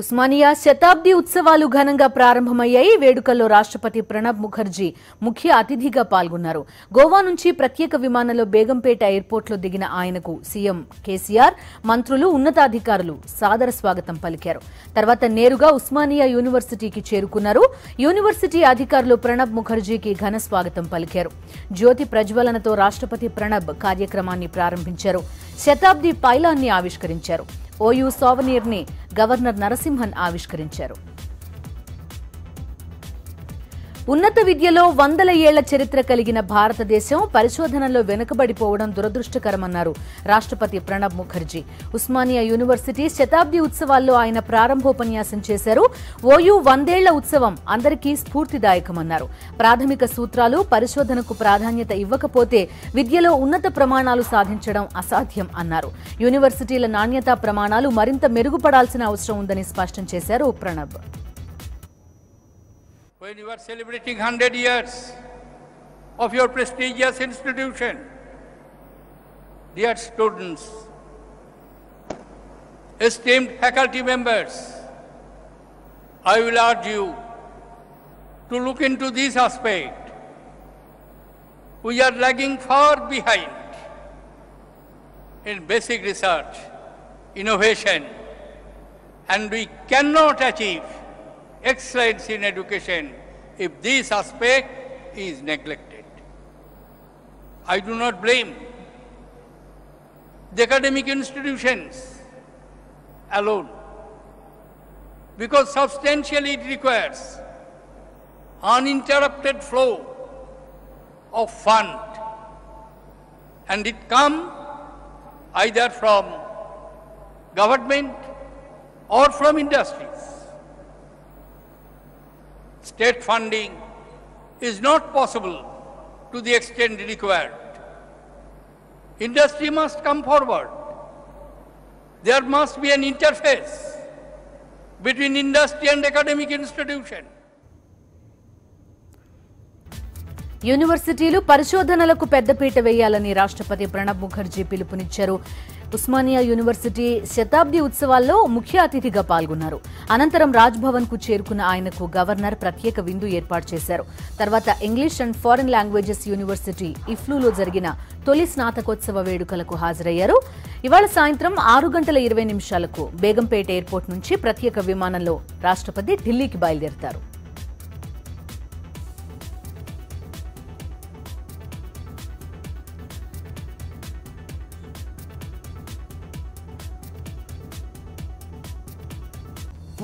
ఉస్మానియా శతాబ్ది ఉత్సవాలు ఘనంగా ప్రారంభమయ్యాయి. వేడుకల్లో రాష్ట్రపతి ప్రణబ్ ముఖర్జీ ముఖ్య అతిథిగా పాల్గొన్నారు. గోవా నుంచి ప్రత్యేక విమానంలో బేగంపేట ఎయిర్పోర్ట్లో దిగిన ఆయనకు సీఎం కేసీఆర్, మంత్రులు, ఉన్నతాధికారులు సాదర స్వాగతం పలికారు. తర్వాత నేరుగా ఉస్మానియా యూనివర్సిటీకి చేరుకున్నారు. యూనివర్సిటీ అధికారులు ప్రణబ్ ముఖర్జీకి ఘన స్వాగతం పలికారు. జ్యోతి ప్రజ్వలనతో రాష్ట్రపతి ప్రణబ్ కార్యక్రమాన్ని ప్రారంభించారు. శతాబ్ది పైలాన్ని ఆవిష్కరించారు. ఓయూ సోవనీర్ ని గవర్నర్ నరసింహన్ ఆవిష్కరించారు. ఉన్నత విద్యలో వందల ఏళ్ల చరిత్ర కలిగిన భారతదేశం పరిశోధనలో వెనుకబడిపోవడం దురదృష్టకరమన్నారు రాష్ట్రపతి ప్రణబ్ ముఖర్జీ. ఉస్మానియా యూనివర్సిటీ శతాబ్ది ఉత్సవాల్లో ఆయన ప్రారంభోపన్యాసం చేశారు. ఓయూ 100 ఏళ్ల ఉత్సవం అందరికీ స్ఫూర్తిదాయకమన్నారు. ప్రాథమిక సూత్రాలు, పరిశోధనకు ప్రాధాన్యత ఇవ్వకపోతే విద్యలో ఉన్నత ప్రమాణాలు సాధించడం అసాధ్యం అన్నారు. యూనివర్సిటీల నాణ్యతా ప్రమాణాలు మరింత మెరుగుపడాల్సిన అవసరం ఉందని స్పష్టం చేశారు Pranab. When you are celebrating 100 years of your prestigious institution, dear students, esteemed faculty members, I will urge you to look into this aspect. We are lagging far behind in basic research, innovation, and we cannot achieve excellence in education if this aspect is neglected. I do not blame the academic institutions alone, because substantially it requires uninterrupted flow of fund, and it comes either from government or from industries. State funding is not possible to the extent required. Industry must come forward. There must be an interface between industry and academic institution. యూనివర్సిటీలు పరిశోధనలకు పెద్దపీట వేయాలని రాష్ట్రపతి ప్రణబ్ ముఖర్జీ పిలుపునిచ్చారు. Osmania university శతాబ్ది ఉత్సవాల్లో ముఖ్య అతిథిగా పాల్గొన్నారు. అనంతరం రాజ్భవన్ కు చేరుకున్న ఆయనకు గవర్నర్ ప్రత్యేక విందు ఏర్పాటు చేశారు. తర్వాత English and foreign languages university ఇఫ్లూలో జరిగిన తొలి స్నాతకోత్సవ వేడుకలకు హాజరయ్యారు. ఇవాళ సాయంత్రం 6:20 బేగంపేట ఎయిర్పోర్ట్ నుంచి ప్రత్యేక విమానంలో రాష్ట్రపతి ఢిల్లీకి బయలుదేరతారు.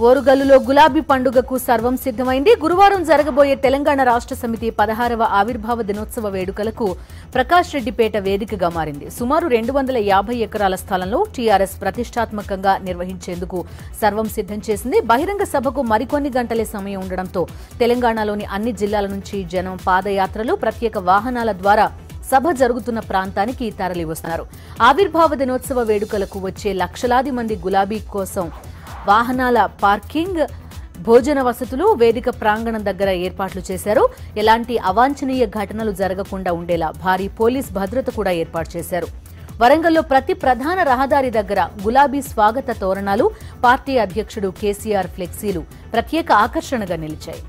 ఓరుగల్లులో గులాబీ పండుగకు సర్వం సిద్దమైంది. గురువారం జరగబోయే తెలంగాణ రాష్ట్ర సమితి 16వ ఆవిర్భావ దినోత్సవ వేడుకలకు ప్రకాష్ రెడ్డిపేట వేదికగా మారింది. సుమారు 250 ఎకరాల స్థలంలో టీఆర్ఎస్ ప్రతిష్టాత్మకంగా నిర్వహించేందుకు సర్వం సిద్దం చేసింది. బహిరంగ సభకు మరికొన్ని గంటలే సమయం ఉండడంతో తెలంగాణలోని అన్ని జిల్లాల నుంచి జనం పాదయాత్రలు, ప్రత్యేక వాహనాల ద్వారా సభ జరుగుతున్న ప్రాంతానికి తరలివస్తున్నారు. ఆవిర్భావ దినోత్సవ వేడుకలకు వచ్చే లక్షలాది మంది గులాబీ కోసం వాహనాల పార్కింగ్, భోజన వసతులు వేదిక ప్రాంగణం దగ్గర ఏర్పాట్లు చేశారు. ఎలాంటి అవాంఛనీయ ఘటనలు జరగకుండా ఉండేలా భారీ పోలీస్ భద్రత కూడా ఏర్పాటు చేశారు. వరంగల్లో ప్రతి ప్రధాన రహదారి దగ్గర గులాబీ స్వాగత తోరణాలు, పార్టీ అధ్యక్షుడు కేసీఆర్ ఫ్లెక్సీలు ప్రత్యేక ఆకర్షణగా నిలిచాయి.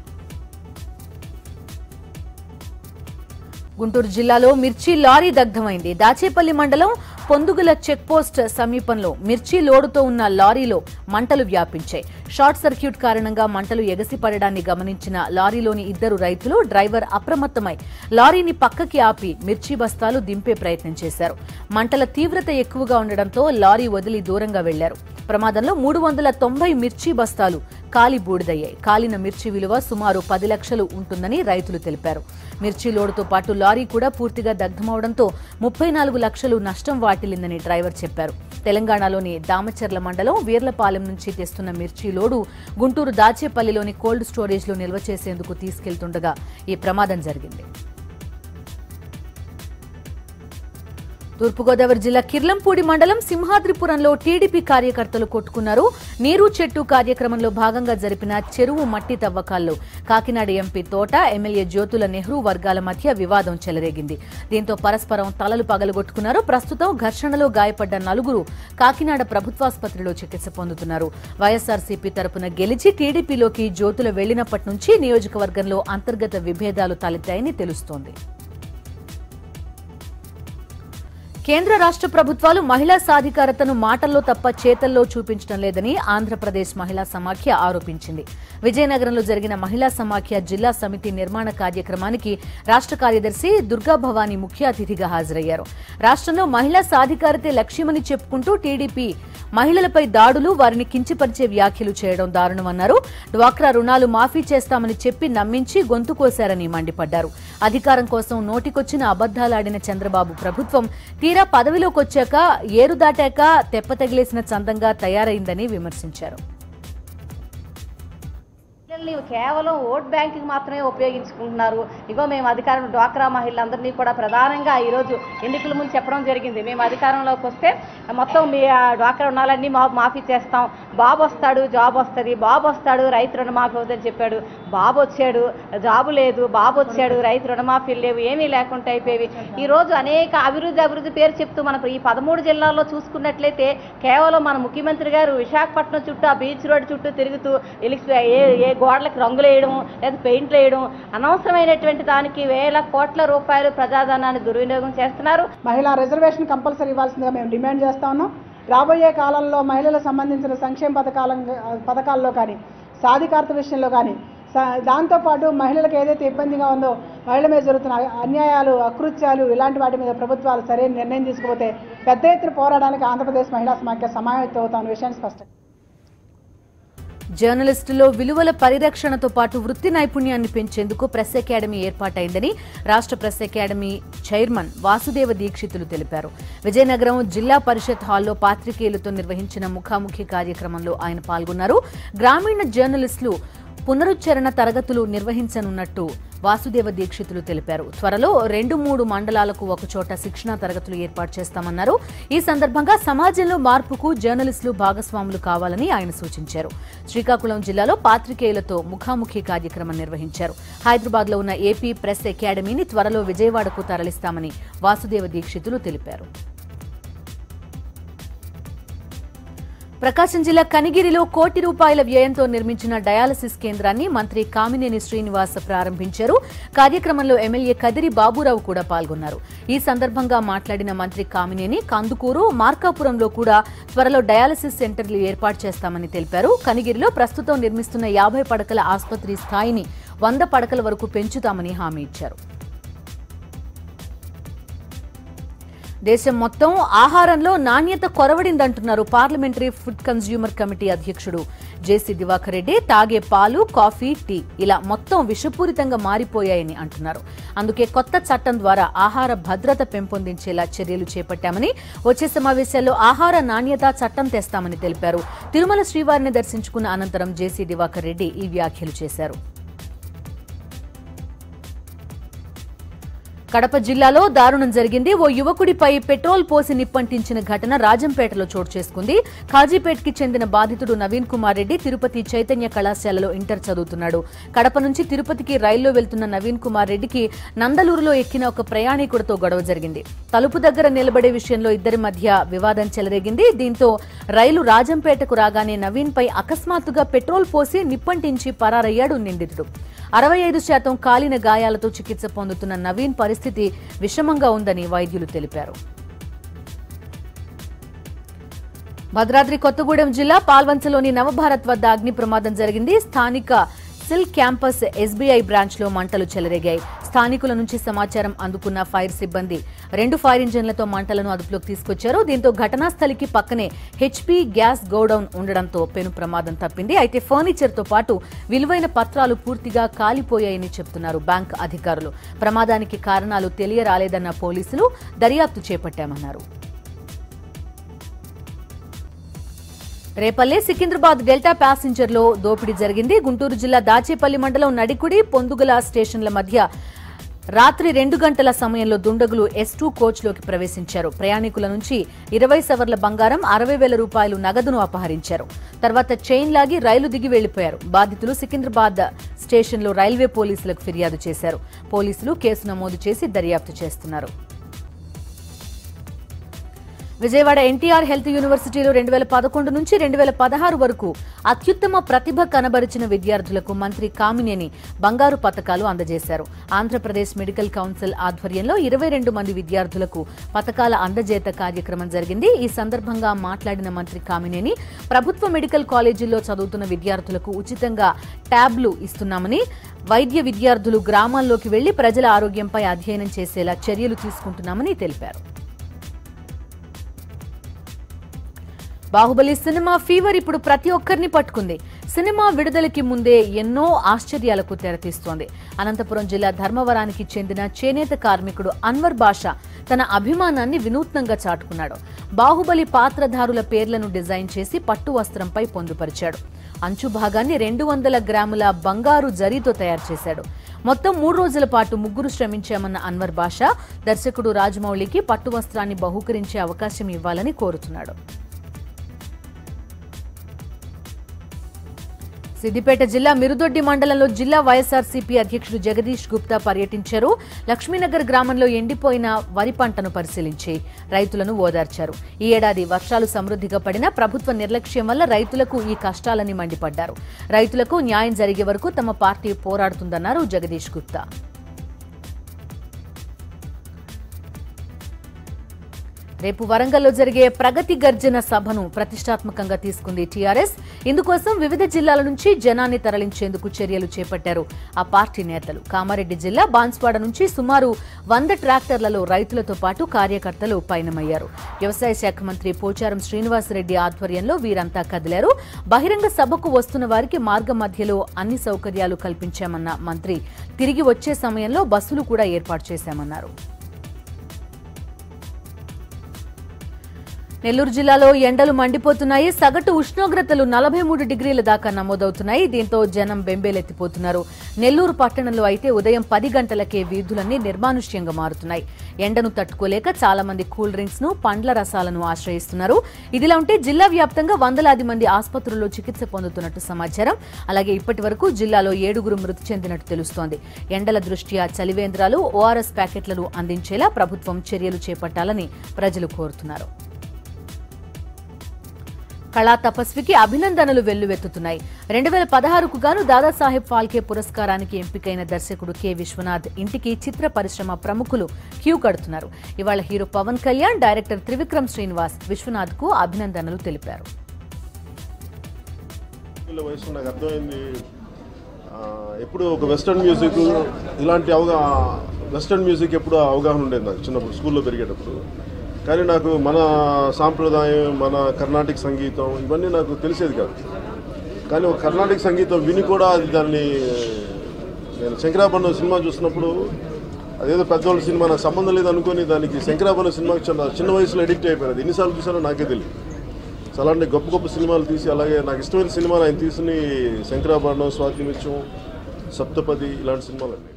గుంటూరు జిల్లాలో మిర్చి లారీ దగ్ధమైంది. దాచేపల్లి మండలం పొందుగుల చెక్పోస్ట్ సమీపంలో మిర్చి లోడుతో ఉన్న లారీలో మంటలు వ్యాపించాయి. షార్ట్ సర్క్యూట్ కారణంగా మంటలు ఎగసిపడడాన్ని గమనించిన లారీలోని 2 రైతులు, డ్రైవర్ అప్రమత్తమై లారీని పక్కకి ఆపి మిర్చి బస్తాలు దింపే ప్రయత్నం చేశారు. మంటల తీవ్రత ఎక్కువగా ఉండడంతో లారీ వదిలి దూరంగా వెళ్లారు. ప్రమాదంలో 390 మిర్చి బస్తాలు కాలి బూడిదయ్యాయి. కాలిన మిర్చి విలువ సుమారు 10 లక్షలు ఉంటుందని రైతులు తెలిపారు. మిర్చి లోడుతో పాటు లారీ కూడా పూర్తిగా దగ్ధమవడంతో 34 లక్షలు నష్టం వాటిల్లిందని డ్రైవర్ చెప్పారు. తెలంగాణలోని దామచర్ల మండలం వీర్లపాలెం నుంచి తెస్తున్న మిర్చి లోడు గుంటూరు దాచేపల్లిలోని కోల్డ్ స్టోరేజ్లో నిల్వ చేసేందుకు తీసుకెళ్తుండగా ఈ ప్రమాదం జరిగింది. తూర్పుగోదావరి జిల్లా కిర్లంపూడి మండలం సింహాద్రిపురంలో టీడీపీ కార్యకర్తలు కొట్టుకున్నారు. నీరు చెట్టు కార్యక్రమంలో భాగంగా జరిపిన చెరువు మట్టి తవ్వకాల్లో కాకినాడ ఎంపీ తోట, ఎమ్మెల్యే జ్యోతుల నెహ్రూ వర్గాల మధ్య వివాదం చెలరేగింది. దీంతో పరస్పరం తలలు పగలగొట్టుకున్నారు. ప్రస్తుతం ఘర్షణలో గాయపడ్డ నలుగురు కాకినాడ ప్రభుత్వాసుపత్రిలో చికిత్స పొందుతున్నారు. వైఎస్ఆర్సీపీ తరపున గెలిచి టీడీపీలోకి జ్యోతుల వెళ్లినప్పటి నుంచి నియోజకవర్గంలో అంతర్గత విభేదాలు తలెత్తాయని తెలుస్తోంది. కేంద్ర రాష్ట్ర ప్రభుత్వాలు మహిళా సాధికారతను మాటల్లో తప్ప చేతల్లో చూపించడం లేదని ఆంధ్రప్రదేశ్ మహిళా సమాఖ్య ఆరోపించింది. విజయనగరంలో జరిగిన మహిళా సమాఖ్య జిల్లా సమితి నిర్మాణ కార్యక్రమానికి రాష్ట్ర కార్యదర్శి దుర్గా భవానీ ముఖ్య అతిథిగా హాజరయ్యారు. రాష్ట్రంలో మహిళా సాధికారతే లక్ష్యమని చెప్పుకుంటూ టీడీపీ మహిళలపై దాడులు, వారిని కించపరిచే వ్యాఖ్యలు చేయడం దారుణమన్నారు. డ్వాక్రా రుణాలు మాఫీ చేస్తామని చెప్పి నమ్మించి గొంతు కోశారని మండిపడ్డారు. అధికారం కోసం నోటికొచ్చిన అబద్దాలాడిన చంద్రబాబు ప్రభుత్వం తీరా పదవిలోకొచ్చాక ఏరు దాటాక తెప్ప తగిలేసిన చందంగా తయారైందని విమర్శించారు. కేవలం ఓట్ బ్యాంకింగ్ మాత్రమే ఉపయోగించుకుంటున్నారు. ఇగో మేము అధికారం డ్వాక్రా మహిళలందరినీ కూడా ప్రధానంగా ఈరోజు ఎన్నికల ముందు చెప్పడం జరిగింది. మేము అధికారంలోకి వస్తే మొత్తం మీ డ్వాక్రా రుణాలన్నీ మాఫీ చేస్తాం, బాబు వస్తాడు జాబ్ వస్తుంది, బాబు వస్తాడు రైతు రుణమాఫీ అవుతుందని చెప్పాడు. బాబు వచ్చాడు, జాబు లేదు, బాబు వచ్చాడు, రైతు రుణమాఫీలు లేవు, ఏమీ లేకుండా అయిపోయేవి. ఈరోజు అనేక అభివృద్ధి పేరు చెప్తూ మన ఈ 13 జిల్లాల్లో చూసుకున్నట్లయితే కేవలం మన ముఖ్యమంత్రి గారు విశాఖపట్నం చుట్టూ ఆ బీచ్ రోడ్ చుట్టూ తిరుగుతూ ఏ గోడలకు రంగులు వేయడం లేదా పెయింట్లు వేయడం, అనవసరమైనటువంటి దానికి వేల కోట్ల రూపాయలు ప్రజాధనాన్ని దుర్వినియోగం చేస్తున్నారు. మహిళా రిజర్వేషన్ కంపల్సరీ ఇవ్వాల్సిందిగా మేము డిమాండ్ చేస్తా ఉన్నాం. రాబోయే కాలంలో మహిళలకు సంబంధించిన సంక్షేమ పథకాల్లో కానీ సాధికారత విషయంలో కానీ దాంతోపాటు మహిళలకు ఏదైతే ఇబ్బందిగా ఉందో మహిళల మీద జరుగుతున్న అన్యాయాలు, అకృత్యాలు ఇలాంటి వాటి మీద ప్రభుత్వాలు సరైన నిర్ణయం తీసుకుపోతే పెద్ద ఎత్తున పోరాడానికి ఆంధ్రప్రదేశ్ మహిళా సమాఖ్య సమాయత్తం అవుతామన్న విషయాన్ని స్పష్టం. జర్నలిస్టులో విలువల పరిరక్షణతో పాటు వృత్తి నైపుణ్యాన్ని పెంచేందుకు ప్రెస్ అకాడమీ ఏర్పాటైందని రాష్ట్ర press academy chairman Vasudeva Dikshitulu తెలిపారు. విజయనగరం జిల్లా పరిషత్ హాల్లో పాత్రికేయులతో నిర్వహించిన ముఖాముఖి కార్యక్రమంలో ఆయన పాల్గొన్నారు. గ్రామీణ జర్నలిస్టులు పునరుచ్చరణ తరగతులు నిర్వహించనున్నట్టు వాసుదేవ దీక్షితులు తెలిపారు. త్వరలో 2-3 మండలాలకు ఒకచోట శిక్షణా తరగతులు ఏర్పాటు చేస్తామన్నారు. ఈ సందర్భంగా సమాజంలో మార్పుకు జర్నలిస్టులు భాగస్వాములు కావాలని ఆయన సూచించారు. శ్రీకాకుళం జిల్లాలో పాత్రికేయులతో ముఖాముఖి కార్యక్రమం నిర్వహించారు. హైదరాబాద్లో ఉన్న ఏపీ ప్రెస్ అకాడమీని త్వరలో విజయవాడకు తరలిస్తామని వాసుదేవ దీక్షితులు తెలిపారు. ప్రకాశం జిల్లా కనిగిరిలో ₹1 కోటి వ్యయంతో నిర్మించిన డయాలసిస్ కేంద్రాన్ని మంత్రి కామినేని శ్రీనివాస్ ప్రారంభించారు. కార్యక్రమంలో ఎమ్మెల్యే కదిరి బాబురావు కూడా పాల్గొన్నారు. ఈ సందర్భంగా మాట్లాడిన మంత్రి కామినేని కందుకూరు, మార్కాపురంలో కూడా త్వరలో డయాలసిస్ సెంటర్లు ఏర్పాటు చేస్తామని తెలిపారు. కనిగిరిలో ప్రస్తుతం నిర్మిస్తున్న 50 పడకల ఆసుపత్రి స్థాయిని 100 పడకల వరకు పెంచుతామని హామీ ఇచ్చారు. దేశం మొత్తం ఆహారంలో నాణ్యత కొరవడిందంటున్నారు పార్లమెంటరీ ఫుడ్ కన్స్యూమర్ కమిటీ అధ్యక్షుడు జేసీ దివాకర్ రెడ్డి. తాగే పాలు, కాఫీ, టీ ఇలా మొత్తం విషపూరితంగా మారిపోయాయని అంటున్నారు. అందుకే కొత్త చట్టం ద్వారా ఆహార భద్రత పెంపొందించేలా చర్యలు చేపట్టామని, వచ్చే సమావేశాల్లో ఆహార నాణ్యత చట్టం తెస్తామని తెలిపారు. తిరుమల శ్రీవారిని దర్శించుకున్న అనంతరం జేసీ దివాకర్ రెడ్డి ఈ వ్యాఖ్యలు చేశారు. కడప జిల్లాలో దారుణం జరిగింది. ఓ యువకుడిపై పెట్రోల్ పోసి నిప్పంటించిన ఘటన రాజంపేటలో చోటు చేసుకుంది. ఖాజీపేట్కి చెందిన బాధితుడు నవీన్ కుమార్ రెడ్డి తిరుపతి చైతన్య కళాశాలలో ఇంటర్ చదువుతున్నాడు. కడప నుంచి తిరుపతికి రైల్లో వెళ్తున్న నవీన్ కుమార్ రెడ్డికి నందలూరులో ఎక్కిన ఒక ప్రయాణికుడితో గొడవ జరిగింది. తలుపు దగ్గర నిలబడే విషయంలో ఇద్దరి మధ్య వివాదం చెలరేగింది. దీంతో రైలు రాజంపేటకు రాగానే నవీన్ పై అకస్మాత్తుగా పెట్రోల్ పోసి నిప్పంటించి పరారయ్యాడు నిందితుడు. 65% కాలిన గాయాలతో చికిత్స పొందుతున్న నవీన్ పరిస్థితి విషమంగా ఉందని వైద్యులు తెలిపారు. భద్రాద్రి కొత్తగూడెం జిల్లా పాల్వంచలోని నవభారత్ వద్ద అగ్ని ప్రమాదం జరిగింది. స్థానిక సిల్ క్యాంపస్ ఎస్బీఐ బ్రాంచ్ లో మంటలు చెలరేగాయి. స్థానికుల నుంచి సమాచారం అందుకున్న ఫైర్ సిబ్బంది 2 ఫైర్ ఇంజన్లతో మంటలను అదుపులోకి తీసుకొచ్చారు. దీంతో ఘటనా స్థలికి పక్కనే హెచ్పీ గ్యాస్ గోడౌన్ ఉండడంతో పెను ప్రమాదం తప్పింది. అయితే ఫర్నిచర్ తో పాటు విలువైన పత్రాలు పూర్తిగా కాలిపోయాయని చెబుతున్నారు బ్యాంక్ అధికారులు. ప్రమాదానికి కారణాలు తెలియరాలేదన్న పోలీసులు దర్యాప్తు చేపట్టామన్నారు. రేపల్లె సికింద్రాబాద్ డెల్టా ప్యాసింజర్లో దోపిడీ జరిగింది. గుంటూరు జిల్లా దాచేపల్లి మండలం నడికుడి, పొందుగల స్టేషన్ల మధ్య రాత్రి 2 గంటల సమయంలో దుండగులు S2 కోచ్లోకి ప్రవేశించారు. ప్రయాణికుల నుంచి 20 సవర్ల బంగారం, 60,000 రూపాయలు నగదును అపహరించారు. తర్వాత చైన్ లాగి రైలు దిగి వెళ్లిపోయారు. బాధితులు సికింద్రాబాద్ స్టేషన్లో రైల్వే పోలీసులకు ఫిర్యాదు చేశారు. పోలీసులు కేసు నమోదు చేసి దర్యాప్తు చేస్తున్నారు. విజయవాడ ఎన్టీఆర్ హెల్త్ యూనివర్సిటీలో 2011 నుంచి 2016 వరకు అత్యుత్తమ ప్రతిభ కనబరిచిన విద్యార్థులకు మంత్రి కామినేని బంగారు పతకాలు అందజేశారు. ఆంధ్రప్రదేశ్ మెడికల్ కౌన్సిల్ ఆధ్వర్యంలో 22 మంది విద్యార్థులకు పతకాల అందజేత కార్యక్రమం జరిగింది. ఈ సందర్భంగా మాట్లాడిన మంత్రి కామినేని ప్రభుత్వ మెడికల్ కాలేజీల్లో చదువుతున్న విద్యార్థులకు ఉచితంగా ట్యాబ్లు ఇస్తున్నామని, వైద్య విద్యార్థులు గ్రామాల్లోకి వెళ్లి ప్రజల ఆరోగ్యంపై అధ్యయనం చేసేలా చర్యలు తీసుకుంటున్నామని తెలిపారు. బాహుబలి సినిమా ఫీవర్ ఇప్పుడు ప్రతి ఒక్కరిని పట్టుకుంది. సినిమా విడుదలకి ముందే ఎన్నో ఆశ్చర్యాలకు తెరతీస్తోంది. అనంతపురం జిల్లా ధర్మవరానికి చెందిన చేనేత కార్మికుడు అన్వర్ బాషా తన అభిమానాన్ని వినూత్నంగా చాటుకున్నాడు. బాహుబలి పాత్రధారుల పేర్లను డిజైన్ చేసి పట్టు వస్త్రంపై పొందుపరిచాడు. అంచు భాగాన్ని 200 గ్రాముల బంగారు జరీతో తయారు చేశాడు. మొత్తం 3 రోజుల పాటు ముగ్గురు శ్రమించామన్న అన్వర్ బాషా దర్శకుడు రాజమౌళికి పట్టు వస్త్రాన్ని బహూకరించే అవకాశం ఇవ్వాలని కోరుతున్నాడు. సిద్దిపేట జిల్లా మిరుదొడ్డి మండలంలో జిల్లా వైఎస్ఆర్సీపీ అధ్యక్షుడు జగదీష్ గుప్తా పర్యటించారు. లక్ష్మీనగర్ గ్రామంలో ఎండిపోయిన వరి పంటను పరిశీలించి రైతులను ఓదార్చారు. ఈ ఏడాది వర్షాలు సమృద్ధిగా పడినా ప్రభుత్వ నిర్లక్ష్యం వల్ల రైతులకు ఈ కష్టాలని మండిపడ్డారు. రైతులకు న్యాయం జరిగే వరకు తమ పార్టీ పోరాడుతుందన్నారు జగదీష్ గుప్తా. రేపు వరంగల్లో జరిగే ప్రగతి గర్జన సభను ప్రతిష్టాత్మకంగా తీసుకుంది టీఆర్ఎస్. ఇందుకోసం వివిధ జిల్లాల నుంచి జనాన్ని తరలించేందుకు చర్యలు చేపట్టారు ఆ పార్టీ నేతలు. కామారెడ్డి జిల్లా బాన్స్వాడ నుంచి సుమారు 100 ట్రాక్టర్లలో రైతులతో పాటు కార్యకర్తలు పయనమయ్యారు. వ్యవసాయ శాఖ మంత్రి పోచారం శ్రీనివాసరెడ్డి ఆధ్వర్యంలో వీరంతా కదిలారు. బహిరంగ సభకు వస్తున్న వారికి మార్గ మధ్యలో అన్ని సౌకర్యాలు కల్పించామన్న మంత్రి తిరిగి వచ్చే సమయంలో బస్సులు కూడా ఏర్పాటు చేశామన్నారు. నెల్లూరు జిల్లాలో ఎండలు మండిపోతున్నాయి. సగటు ఉష్ణోగ్రతలు 43 డిగ్రీల దాకా నమోదవుతున్నాయి. దీంతో జనం బెంబేలెత్తిపోతున్నారు. నెల్లూరు పట్టణంలో అయితే ఉదయం 10 గంటలకే వీధులన్నీ నిర్మానుష్యంగా మారుతున్నాయి. ఎండను తట్టుకోలేక చాలా మంది కూల్ డ్రింక్స్ ను, పండ్ల రసాలను ఆశ్రయిస్తున్నారు. ఇదిలా ఉంటే జిల్లా వ్యాప్తంగా వందలాది మంది ఆసుపత్రుల్లో చికిత్స పొందుతున్నట్టు సమాచారం. అలాగే ఇప్పటి వరకు జిల్లాలో 7 మృతి చెందినట్టు తెలుస్తోంది. ఎండల దృష్ట్యా చలివేంద్రాలు, ఓఆర్ఎస్ ప్యాకెట్లను అందించేలా ప్రభుత్వం చర్యలు చేపట్టాలని ప్రజలు కోరుతున్నారు. కళా తపస్వికి అభినందనలు వెల్లువెత్తుతున్నాయి. 2016కు గాను దాదాసాహెబ్ ఫాల్కే పురస్కారానికి ఎంపికైన దర్శకుడు కె విశ్వనాథ్ ఇంటికి చిత్ర పరిశ్రమ ప్రముఖులు క్యూ కడుతున్నారు. ఇవాళ హీరో పవన్ కళ్యాణ్, డైరెక్టర్ త్రివిక్రమ్ శ్రీనివాస్ విశ్వనాథ్ కు అభినందనలు తెలిపారు. ఎప్పుడు ఒక వెస్టర్న్ మ్యూజిక్ ఇలాంటి వెస్టర్న్ మ్యూజిక్ ఎప్పుడు అవగాహన ఉండేది నాకు చిన్నప్పుడు స్కూల్లో పెరిగేటప్పుడు. కానీ నాకు మన సాంప్రదాయం, మన కర్ణాటక సంగీతం ఇవన్నీ నాకు తెలిసేది కాదు. కానీ ఒక కర్ణాటక సంగీతం విని కూడా దాన్ని నేను శంకరాభరణం సినిమా చూసినప్పుడు అదేదో పెద్దవాళ్ళ సినిమా నాకు సంబంధం లేదు అనుకుని దానికి శంకరాభరణం సినిమాకి చిన్న వయసులో ఎడిక్ట్ అయిపోయినది. ఎన్నిసార్లు చూసానో నాకే తెలియదు. సో అలాంటి గొప్ప గొప్ప సినిమాలు తీసి, అలాగే నాకు ఇష్టమైన సినిమాలు ఆయన తీసి శంకరాభరణం, స్వాతిమిత్యం, సప్తపది ఇలాంటి సినిమాలండి.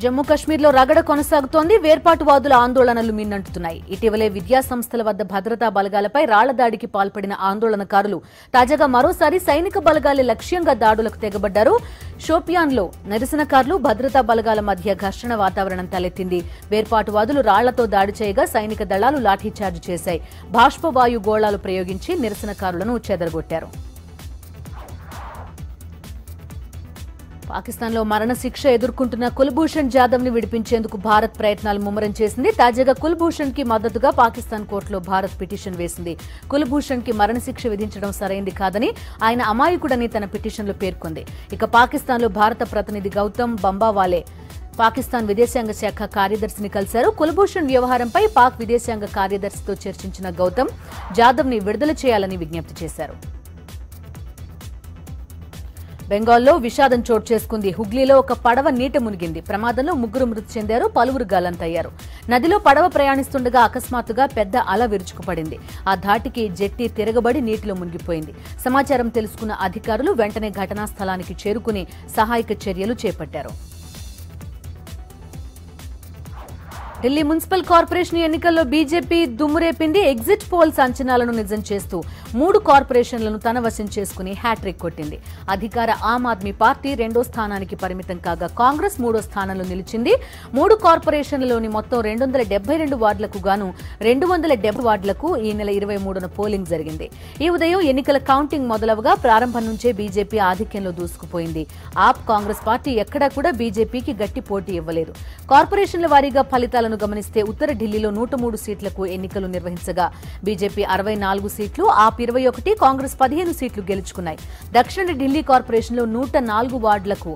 జమ్మూ కశ్మీర్లో రగడ కొనసాగుతోంది. వేర్పాటువాదుల ఆందోళనలు మిన్నంటున్నాయి. ఇటీవలే విద్యా సంస్థల వద్ద భద్రతా బలగాలపై రాళ్ల దాడికి పాల్పడిన ఆందోళనకారులు తాజాగా మరోసారి సైనిక బలగాలే లక్ష్యంగా దాడులకు తెగబడ్డారు. షోపియాన్లో నిరసనకారులు, భద్రతా బలగాల మధ్య ఘర్షణ వాతావరణం తలెత్తింది. వేర్పాటువాదులు రాళ్లతో దాడి చేయగా సైనిక దళాలు లాఠీచార్జ్ చేశాయి. బాష్పవాయు గోళాలు ప్రయోగించి నిరసనకారులను చెదరగొట్టారు. పాకిస్తాన్లో మరణశిక్ష ఎదుర్కొంటున్న కుల్భూషణ్ జాదవ్ ని విడిపించేందుకు భారత్ ప్రయత్నాలు ముమ్మరం చేసింది. తాజాగా కుల్భూషణ్ కి మద్దతుగా పాకిస్తాన్ కోర్టులో భారత్ పిటిషన్ వేసింది. కుల్భూషణ్ కి మరణశిక్ష విధించడం సరైంది కాదని, ఆయన అమాయకుడని తన పిటిషన్లో పేర్కొంది. ఇక పాకిస్తాన్లో భారత ప్రతినిధి గౌతమ్ బంబావాలే పాకిస్తాన్ విదేశాంగ శాఖ కార్యదర్శిని కలిశారు. కుల్భూషణ్ వ్యవహారంపై పాక్ విదేశాంగ కార్యదర్శితో చర్చించిన గౌతమ్ జాదవ్ ని విడుదల చేయాలని విజ్ఞప్తి చేశారు. బెంగాల్లో విషాదం చోటు చేసుకుంది. హుగ్లీలో ఒక పడవ నీట మునిగింది. ప్రమాదంలో 3 మృతి చెందారు, పలువురు గల్లంతయ్యారు. నదిలో పడవ ప్రయాణిస్తుండగా అకస్మాత్తుగా పెద్ద అల విరుచుకుపడింది. ఆ ధాటికి జెట్టి తిరగబడి నీటిలో మునిగిపోయింది. సమాచారం తెలుసుకున్న అధికారులు వెంటనే ఘటనా స్థలానికి చేరుకుని సహాయక చర్యలు చేపట్టారు. ఢిల్లీ మున్సిపల్ కార్పొరేషన్ ఎన్నికల్లో బీజేపీ దుమ్మురేపింది. ఎగ్జిట్ పోల్స్ అంచనాలను నిజం చేస్తూ 3 కార్పొరేషన్లను తన వశం చేసుకుని హ్యాట్రిక్ కొట్టింది. అధికార ఆమ్ ఆద్మీ పార్టీ 2వ స్థానానికి పరిమితం కాగా కాంగ్రెస్ 3వ స్థానంలో నిలిచింది. 3 కార్పొరేషన్లలోని మొత్తం 272 వార్డులకు గాను 270 వార్డులకు ఈ నెల 23న పోలింగ్ జరిగింది. ఈ ఉదయం ఎన్నికల కౌంటింగ్ మొదలవగా ప్రారంభం నుంచే బీజేపీ ఆధిక్యంలో దూసుకుపోయింది. ఆప్ కాంగ్రెస్ పార్టీ ఎక్కడా కూడా బీజేపీకి గట్టి పోటీ ఇవ్వలేదు. కార్పొరేషన్ల వారీగా ఫలితాలను గమనిస్తే ఉత్తర ఢిల్లీలో 103 సీట్లకు ఎన్నికలు నిర్వహించగా బీజేపీ 64 సీట్లు, ఆప్ 21, కాంగ్రెస్ 15 సీట్లు గెలుచుకున్నాయి. దక్షిణ ఢిల్లీ కార్పొరేషన్లో 104 వార్డులకు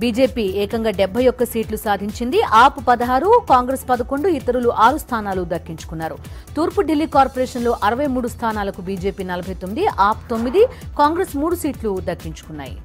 బీజేపీ ఏకంగా 71 సీట్లు సాధించింది. ఆప్ 16, కాంగ్రెస్ 11, ఇతరులు 6 స్థానాలు దక్కించుకున్నారు. తూర్పు ఢిల్లీ కార్పొరేషన్లో 63 స్థానాలకు బీజేపీ 49, ఆప్ 9, కాంగ్రెస్ 3 సీట్లు దక్కించుకున్నాయి.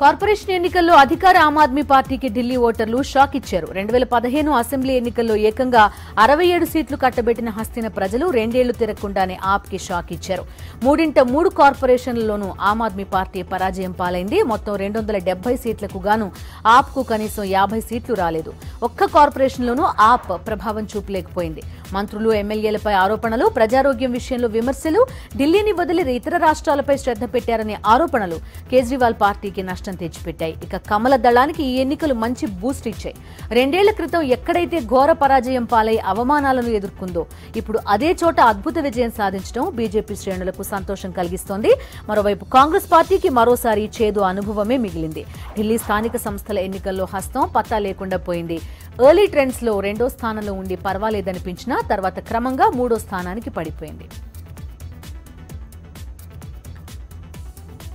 కార్పొరేషన్ ఎన్నికల్లో అధికార ఆమ్ ఆద్మీ పార్టీకి ఢిల్లీ ఓటర్లు షాక్ ఇచ్చారు. 2015 అసెంబ్లీ ఎన్నికల్లో ఏకంగా 67 సీట్లు కట్టబెట్టిన హస్తిన ప్రజలు 2 ఏళ్లు తిరగకుండానే ఆప్కి షాక్ ఇచ్చారు. 3 కార్పొరేషన్లలోనూ ఆమ్ ఆద్మీ పార్టీ పరాజయం పాలైంది. మొత్తం 270 సీట్లకు గాను ఆప్కు కనీసం 50 సీట్లు రాలేదు. ఒక్క కార్పొరేషన్లోనూ ఆప్ ప్రభావం చూపలేకపోయింది. మంత్రులు, ఎమ్మెల్యేలపై ఆరోపణలు, ప్రజారోగ్యం విషయంలో విమర్శలు, ఢిల్లీని వదిలి ఇతర రాష్ట్రాలపై శ్రద్ధ పెట్టారనే ఆరోపణలు కేజ్రీవాల్ పార్టీకి నష్టం తెచ్చిపెట్టాయి. ఇక కమల దళానికి ఈ ఎన్నికలు మంచి బూస్ట్ ఇచ్చాయి. 2 ఏళ్ల క్రితం ఎక్కడైతే ఘోర పరాజయం పాలై అవమానాలను ఎదుర్కొందో ఇప్పుడు అదే చోట అద్భుత విజయం సాధించడం బీజేపీ శ్రేణులకు సంతోషం కలిగిస్తోంది. మరోవైపు కాంగ్రెస్ పార్టీకి మరోసారి చేదు అనుభవమే మిగిలింది. ఢిల్లీ స్థానిక సంస్థల ఎన్నికల్లో హస్తం పత్తా లేకుండా పోయింది. ఎర్లీ ట్రెండ్స్ లో 2వ స్థానంలో ఉండి పర్వాలేదనిపించినా తర్వాత క్రమంగా 3వ స్థానానికి పడిపోయింది.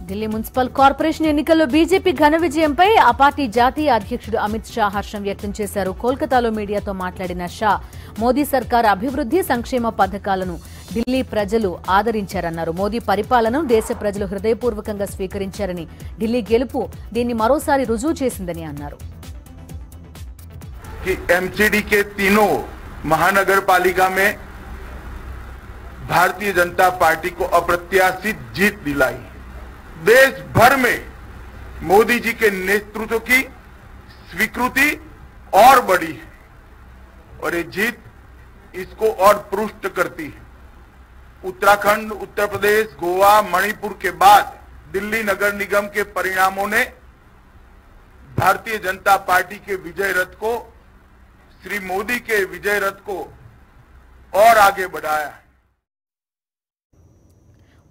ఢిల్లీ మున్సిపల్ కార్పొరేషన్ ఎన్నికల్లో బీజేపీ ఘన విజయంపై ఆ పార్టీ జాతీయ అధ్యక్షుడు అమిత్ షా హర్షం వ్యక్తం చేశారు. కోల్కతాలో మీడియాతో మాట్లాడిన షా మోదీ సర్కార్ అభివృద్ధి, సంక్షేమ పథకాలను ఢిల్లీ ప్రజలు ఆదరించారన్నారు. మోదీ పరిపాలనను దేశ ప్రజలు హృదయపూర్వకంగా స్వీకరించారని, ఢిల్లీ గెలుపు దీన్ని మరోసారి రుజువు చేసిందని అన్నారు. एमसीडी के तीनों महानगर पालिका में भारतीय जनता पार्टी को अप्रत्याशित जीत दिलाई। देश भर में मोदी जी के नेतृत्व की स्वीकृति और बढ़ी है और ये जीत इसको और पुष्ट करती है। उत्तराखंड, उत्तर प्रदेश, गोवा, मणिपुर के बाद दिल्ली नगर निगम के परिणामों ने भारतीय जनता पार्टी के विजय रथ को, श्री मोदी के विजय रथ को और आगे बढ़ाया है।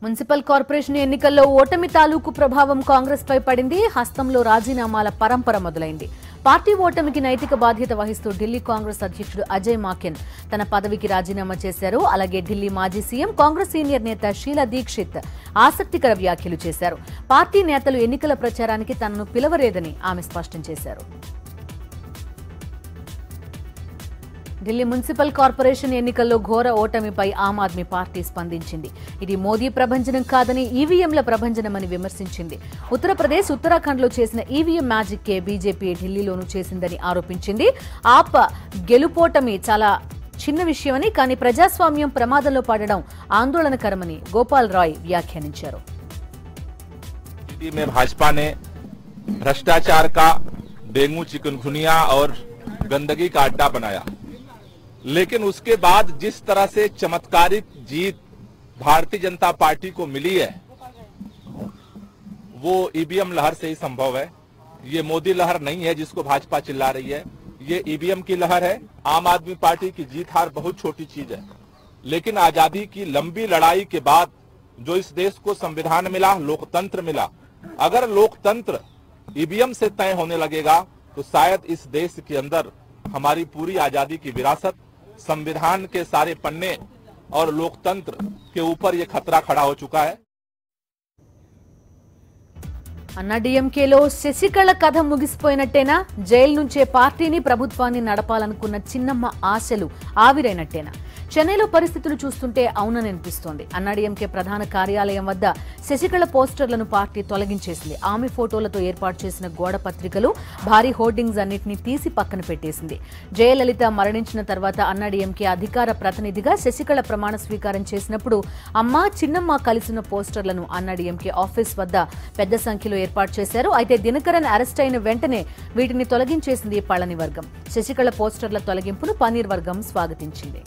మున్సిపల్ కార్పొరేషన్ ఎన్నికల్లో ఓటమి తాలూకు ప్రభావం కాంగ్రెస్ పై పడింది. హస్తంలో రాజీనామాల పరంపర మొదలైంది. పార్టీ ఓటమికి నైతిక బాధ్యత వహిస్తూ ఢిల్లీ కాంగ్రెస్ అధ్యక్షుడు అజయ్ మాకెన్ తన పదవికి రాజీనామా చేశారు. అలాగే ఢిల్లీ మాజీ సీఎం, కాంగ్రెస్ సీనియర్ నేత షీలా దీక్షిత్ ఆసక్తికర వ్యాఖ్యలు చేశారు. పార్టీ నేతలు ఎన్నికల ప్రచారానికి తనను పిలవలేదని ఆమె స్పష్టం చేశారు. ఢిల్లీ మున్సిపల్ కార్పొరేషన్ ఎన్నికల్లో ఘోర ఓటమిపై ఆమ్ ఆద్మీ పార్టీ స్పందించింది. ఇది మోదీ ప్రభంజనం కాదని, ఈవీఎంల ప్రభంజనమని విమర్శించింది. ఉత్తరప్రదేశ్, ఉత్తరాఖండ్లో చేసిన ఈవీఎం మ్యాజిక్కే బీజేపీ ఢిల్లీలోనూ చేసిందని ఆరోపించింది. ఆప్ గెలుపోటమి చాలా చిన్న విషయమని, కానీ ప్రజాస్వామ్యం ప్రమాదంలో పడడం ఆందోళనకరమని గోపాల్ రాయ్ వ్యాఖ్యానించారు. भाजपा ने भ्रष्टाचार का डेंगू, चिकनगुनिया और गंदगी का अड्डा बनाया, लेकिन उसके बाद जिस तरह से चमत्कारिक जीत भारतीय जनता पार्टी को मिली है वो ईवीएम लहर से ही संभव है। ये मोदी लहर नहीं है जिसको भाजपा चिल्ला रही है, ये ईवीएम की लहर है। आम आदमी पार्टी की जीत हार बहुत छोटी चीज है, लेकिन आजादी की लंबी लड़ाई के बाद जो इस देश को संविधान मिला, लोकतंत्र मिला, अगर लोकतंत्र ईवीएम से तय होने लगेगा तो शायद इस देश के अंदर हमारी पूरी आजादी की विरासत, संविधान के सारे पन्ने और लोकतंत्र के ऊपर ये खतरा खड़ा हो चुका है। అన్నా డీఎంకేలో శశికళ కథ ముగిసిపోయినట్టేనా? జైలు నుంచే పార్టీని, ప్రభుత్వాన్ని నడపాలనుకున్న చిన్నమ్మ ఆశలు ఆవిరైనట్టేనా? చెన్నైలో పరిస్థితులు చూస్తుంటే అవునని అనిపిస్తోంది. అన్నాడీఎంకే ప్రధాన కార్యాలయం వద్ద శశికళ పోస్టర్లను పార్టీ తొలగించేసింది. ఆమె ఫోటోలతో ఏర్పాటు చేసిన గోడ పత్రికలు, భారీ హోర్డింగ్స్ అన్నింటినీ తీసి పక్కన పెట్టేసింది. జయలలిత మరణించిన తర్వాత అన్నాడీఎంకే అధికార ప్రతినిధిగా శశికళ ప్రమాణ స్వీకారం చేసినప్పుడు అమ్మ, చిన్నమ్మ కలిసిన పోస్టర్లను అన్నాడీఎంకే ఆఫీస్ వద్ద పెద్ద సంఖ్యలో ఏర్పాటు చేశారు. అయితే దినకరన్ అరెస్ట్ అయిన వెంటనే వీటిని తొలగించేసింది పళని వర్గం. శశికళ పోస్టర్ల తొలగింపును పన్నీర్ వర్గం స్వాగతించింది.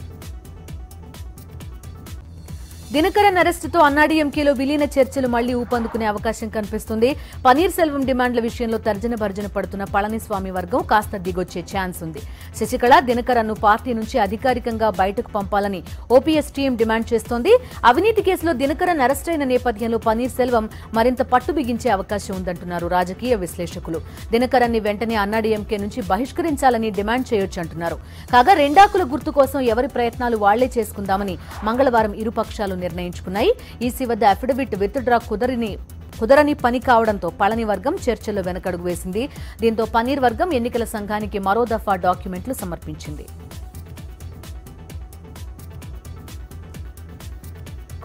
దినకరన్ అరెస్టుతో అన్నాడీఎంకేలో విలీన చర్చలు మళ్లీ ఊపందుకునే అవకాశం కనిపిస్తుంది. పన్నీర్ సెల్వం డిమాండ్ల విషయంలో తర్జన భర్జన పడుతున్న పళనిస్వామి వర్గం కాస్త దిగొచ్చే ఛాన్స్ ఉంది. శశికళ, దినకరన్ ను పార్టీ నుంచి అధికారికంగా బయటకు పంపాలని ఓపీఎస్ టీం డిమాండ్ చేస్తోంది. అవినీతి కేసులో దినకరన్ అరెస్ట్ అయిన నేపథ్యంలో పన్నీర్ సెల్వం మరింత పట్టు బిగించే అవకాశం ఉందంటున్నారు రాజకీయ విశ్లేషకులు. దినకరన్ ని వెంటనే అన్నాడీఎంకే నుంచి బహిష్కరించాలని డిమాండ్ చేయొచ్చంటున్నారు. కాగా రెండాకుల గుర్తు కోసం ఎవరి ప్రయత్నాలు వాళ్లే చేసుకుందామని మంగళవారం ఇరు పక్షాలు నిర్ణయించుకున్నాయి. ఈసీ వద్ద అఫిడవిట్ విత్డ్రా కుదరని పని కావడంతో పళని వర్గం చర్చల్లో వెనకడుగు వేసింది. దీంతో పన్నీర్ వర్గం ఎన్నికల సంఘానికి మరో దఫా డాక్యుమెంట్లు సమర్పించింది.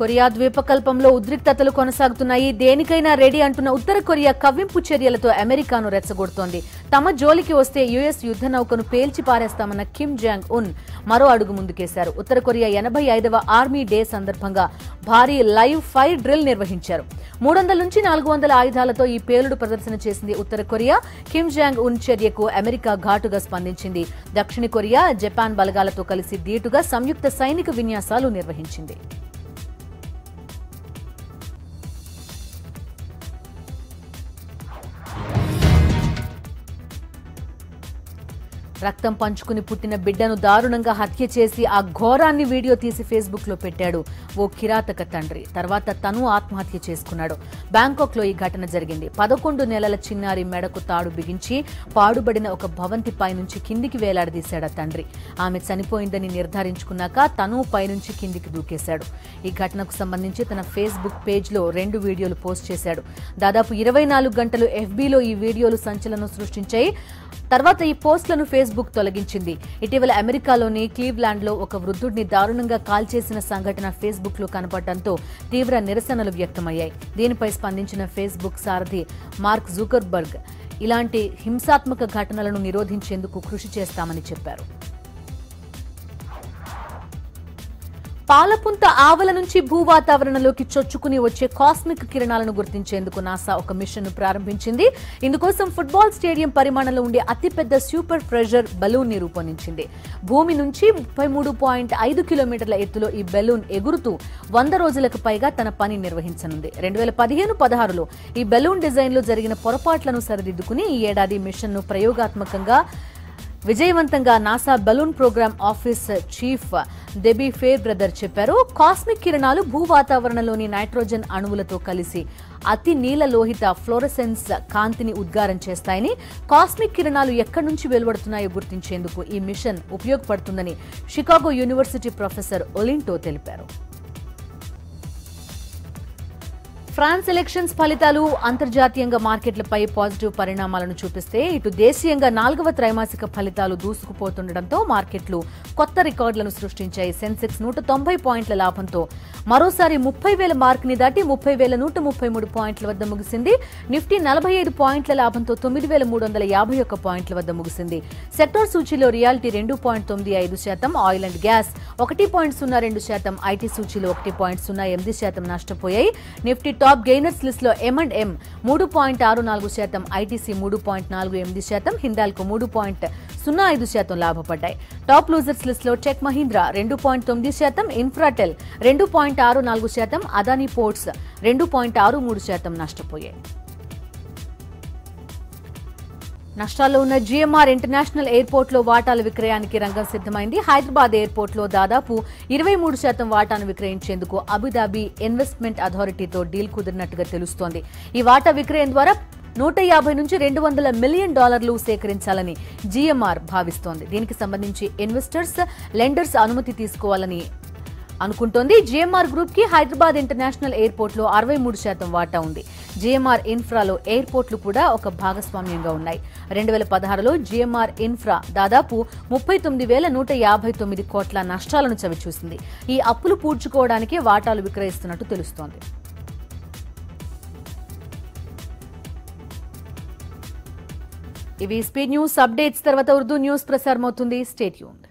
కొరియా ద్వీపకల్పంలో ఉద్రిక్తతలు కొనసాగుతున్నాయి. దేనికైనా రెడీ అంటున్న ఉత్తర కొరియా కవ్వింపు చర్యలతో అమెరికాను రెచ్చగొడుతోంది. తమ జోలికి వస్తే యుఎస్ యుద్ధ నౌకను పేల్చి పారేస్తామన్న కిమ్ జాంగ్ ఉన్ మరో అడుగు ముందుకేశారు. ఉత్తర కొరియా 85వ ఆర్మీ డే సందర్భంగా భారీ లైవ్ ఫైర్ డ్రిల్ నిర్వహించారు. 300 నుంచి 400 ఆయుధాలతో ఈ పేలుడు ప్రదర్శన చేసింది ఉత్తర కొరియా. కిమ్ జాంగ్ ఉన్ చర్యకు అమెరికా ఘాటుగా స్పందించింది. దక్షిణ కొరియా, జపాన్ బలగాలతో కలిసి దీటుగా సంయుక్త సైనిక విన్యాసాలు నిర్వహించింది. రక్తం పంచుకుని పుట్టిన బిడ్డను దారుణంగా హత్య చేసి ఆ ఘోరాన్ని వీడియో తీసి ఫేస్బుక్ లో పెట్టాడు ఓ కిరాతక తండ్రి. తర్వాత తను ఆత్మహత్య చేసుకున్నాడు. బ్యాంకాక్ లో ఈ ఘటన జరిగింది. 11 నెలల చిన్నారి మెడకు తాడు బిగించి పాడుబడిన ఒక భవంతి పైనుంచి కిందికి వేలాడదీశాడు ఆ తండ్రి. ఆమె చనిపోయిందని నిర్ధారించుకున్నాక తను పైనుంచి కిందికి దూకేశాడు. ఈ ఘటనకు సంబంధించి తన ఫేస్బుక్ పేజ్ లో 2 వీడియోలు పోస్ట్ చేశాడు. దాదాపు 24 గంటలు ఎఫ్బీలో ఈ వీడియోలు సంచలనం సృష్టించాయి. తర్వాత ఈ పోస్టులను ఫేస్బుక్ తొలగించింది. ఇటీవల అమెరికాలోని క్లీవ్లాండ్ లో ఒక వృద్ధుడిని దారుణంగా కాల్చేసిన సంఘటన ఫేస్బుక్ లో కనపడటంతో తీవ్ర నిరసనలు వ్యక్తమయ్యాయి. దీనిపై స్పందించిన ఫేస్బుక్ సారథి మార్క్ జుకర్బర్గ్ ఇలాంటి హింసాత్మక ఘటనలను నిరోధించేందుకు కృషి చేస్తామని చెప్పారు. పాలపుంత ఆవల నుంచి భూవాతావరణంలోకి చొచ్చుకుని వచ్చే కాస్మిక్ కిరణాలను గుర్తించేందుకు నాసా ఒక మిషన్ ను ప్రారంభించింది. ఇందుకోసం ఫుట్బాల్ స్టేడియం పరిమాణంలో ఉండే అతిపెద్ద సూపర్ ప్రెషర్ బలూన్ ని రూపొందించింది. భూమి నుంచి 33.5 కిలోమీటర్ల ఎత్తులో ఈ బెలూన్ ఎగురుతూ 100 రోజులకు పైగా తన పని నిర్వహించనుంది. 2015-16లో ఈ బెలూన్ డిజైన్ లో జరిగిన పొరపాట్లను సరిదిద్దుకుని ఈ ఏడాది మిషన్ ను ప్రయోగాత్మకంగా విజయవంతంగా NASA balloon program office chief Debbie Fairbrother చెప్పారు. కాస్మిక్ కిరణాలు భూ వాతావరణంలోని నైట్రోజన్ అణువులతో కలిసి అతి నీల లోహిత ఫ్లోరసెన్స్ కాంతిని ఉద్గారం చేస్తాయని, కాస్మిక్ కిరణాలు ఎక్కడి నుంచి వెలువడుతున్నాయో గుర్తించేందుకు ఈ మిషన్ ఉపయోగపడుతుందని షికాగో యూనివర్సిటీ ప్రొఫెసర్ ఒలింటో తెలిపారు. ఫ్రాన్స్ ఎలక్షన్స్ ఫలితాలు అంతర్జాతీయంగా మార్కెట్లపై పాజిటివ్ పరిణామాలను చూపిస్తే ఇటు దేశీయంగా 4వ త్రైమాసిక ఫలితాలు దూసుకుపోతుండటంతో మార్కెట్లు కొత్త రికార్డులను సృష్టించాయి. సెన్సెక్స్ 190 పాయింట్ల లాభంతో మరోసారి 30,000 మార్కుని దాటి 30,133 పాయింట్ల వద్ద ముగిసింది. నిఫ్టీ 45 పాయింట్ల లాభంతో 9,351 పాయింట్ల వద్ద ముగిసింది. సెక్టార్ సూచీలో realty 2.95%, oil and gas 1.02%, IT సూచీలో 1.08% నష్టపోయాయి. నిఫ్టీ టాప్ గెయినర్స్ లిస్ట్ లో M&M 3.64%, ఐటీసీ 3.48%, హిందాల్కో 3.05% లాభపడ్డాయి. టాప్ లూజర్స్ లిస్ట్ లో Tech Mahindra 2.9%, Infratel 2.64%, Adani Ports 2.63% నష్టపోయాయి. నష్టాల్లో ఉన్న జీఎంఆర్ ఇంటర్నేషనల్ ఎయిర్పోర్ట్ లో వాటాల విక్రయానికి రంగం సిద్ధమైంది. హైదరాబాద్ ఎయిర్పోర్ట్ లో దాదాపు 23% వాటాను విక్రయించేందుకు అబుదాబి ఇన్వెస్ట్మెంట్ అథారిటీతో డీల్ కుదిరినట్టుగా తెలుస్తోంది. ఈ వాటా విక్రయం ద్వారా 150 నుంచి $200 మిలియన్ సేకరించాలని జీఎంఆర్ భావిస్తోంది. దీనికి సంబంధించి ఇన్వెస్టర్స్, లెండర్స్ అనుమతి తీసుకోవాలని అనుకుంటోంది. జీఎంఆర్ గ్రూప్ కి హైదరాబాద్ ఇంటర్నేషనల్ ఎయిర్పోర్ట్ లో 63% వాటా ఉంది. జీఎంఆర్ ఇన్ఫ్రాలో ఎయిర్పోర్ట్లు కూడా ఒక భాగస్వామ్యంగా ఉన్నాయి. 2016లో జీఎంఆర్ ఇన్ఫ్రా దాదాపు 39,159 కోట్ల నష్టాలను చవిచూసింది. ఈ అప్పులు పూడ్చుకోవడానికే వాటాలు విక్రయిస్తున్నట్టు తెలుస్తోంది. ఇవి స్పీడ్ న్యూస్ అప్డేట్స్. తర్వాత ఉర్దూ న్యూస్ ప్రసారమవుతుంది. Stay tuned.